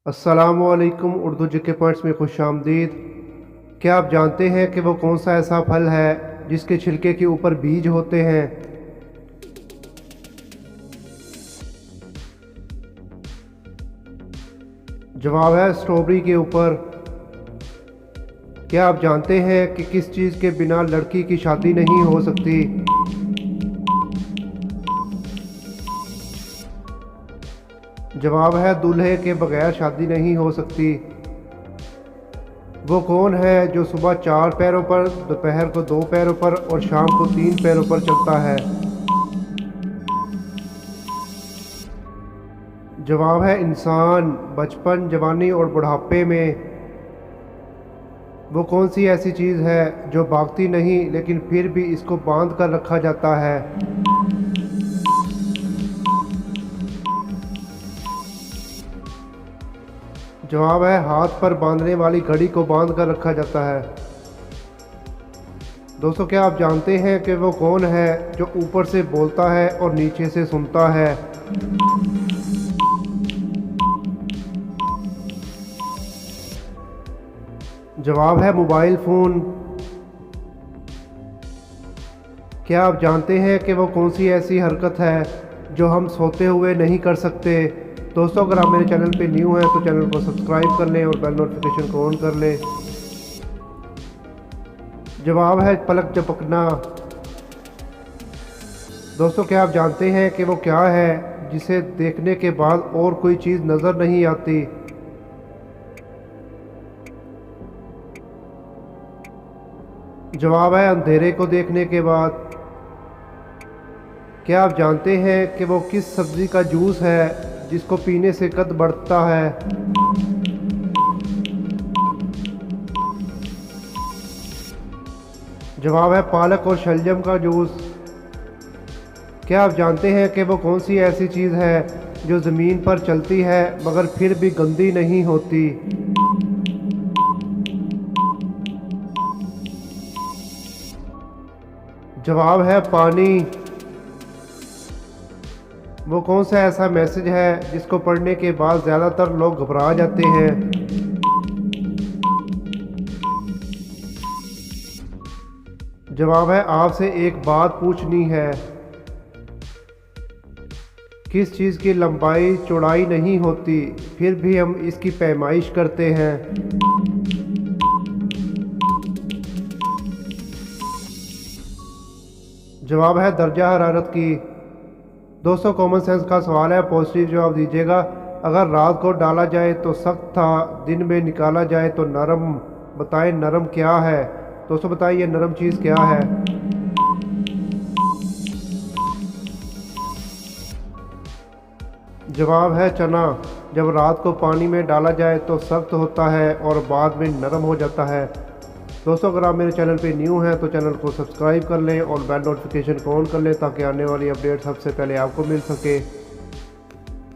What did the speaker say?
अस्सलामुअलैकुम। Urdu GK points में खुशामदीद। क्या आप जानते हैं कि वो कौन सा ऐसा फल है जिसके छिलके के ऊपर बीज होते हैं? जवाब है स्ट्रॉबेरी के ऊपर। क्या आप जानते हैं कि किस चीज़ के बिना लड़की की शादी नहीं हो सकती? जवाब है दूल्हे के बगैर शादी नहीं हो सकती। वो कौन है जो सुबह 4 पैरों पर, दोपहर को 2 पैरों पर और शाम को 3 पैरों पर चलता है? जवाब है इंसान। बचपन, जवानी और बुढ़ापे में वो कौन सी ऐसी चीज़ है जो भागती नहीं लेकिन फिर भी इसको बांध कर रखा जाता है? जवाब है हाथ पर बांधने वाली घड़ी को बांध कर रखा जाता है। दोस्तों, क्या आप जानते हैं कि वो कौन है जो ऊपर से बोलता है और नीचे से सुनता है? जवाब है मोबाइल फ़ोन। क्या आप जानते हैं कि वो कौन सी ऐसी हरकत है जो हम सोते हुए नहीं कर सकते? दोस्तों, अगर आप मेरे चैनल पे न्यू हैं तो चैनल को सब्सक्राइब कर लें और बेल नोटिफिकेशन को ऑन कर लें। जवाब है पलक झपकना। दोस्तों, क्या आप जानते हैं कि वो क्या है जिसे देखने के बाद और कोई चीज़ नज़र नहीं आती? जवाब है अंधेरे को देखने के बाद। क्या आप जानते हैं कि वो किस सब्ज़ी का जूस है जिसको पीने से कद बढ़ता है? जवाब है पालक और शलजम का जूस। क्या आप जानते हैं कि वो कौन सी ऐसी चीज़ है जो ज़मीन पर चलती है मगर फिर भी गंदी नहीं होती? जवाब है पानी। वो कौन सा ऐसा मैसेज है जिसको पढ़ने के बाद ज़्यादातर लोग घबरा जाते हैं? जवाब है आपसे एक बात पूछनी है। किस चीज़ की लंबाई चौड़ाई नहीं होती फिर भी हम इसकी पैमाइश करते हैं? जवाब है दर्जा हरारत की। दोस्तों, कॉमन सेंस का सवाल है, पॉजिटिव जवाब दीजिएगा। अगर रात को डाला जाए तो सख्त था, दिन में निकाला जाए तो नरम। बताएं नरम क्या है? दोस्तों बताइए नरम चीज़ क्या है? जवाब है चना। जब रात को पानी में डाला जाए तो सख्त होता है और बाद में नरम हो जाता है। दोस्तों, अगर आप मेरे चैनल पे न्यू हैं तो चैनल को सब्सक्राइब कर लें और बेल नोटिफिकेशन को ऑन कर लें ताकि आने वाली अपडेट सबसे पहले आपको मिल सके।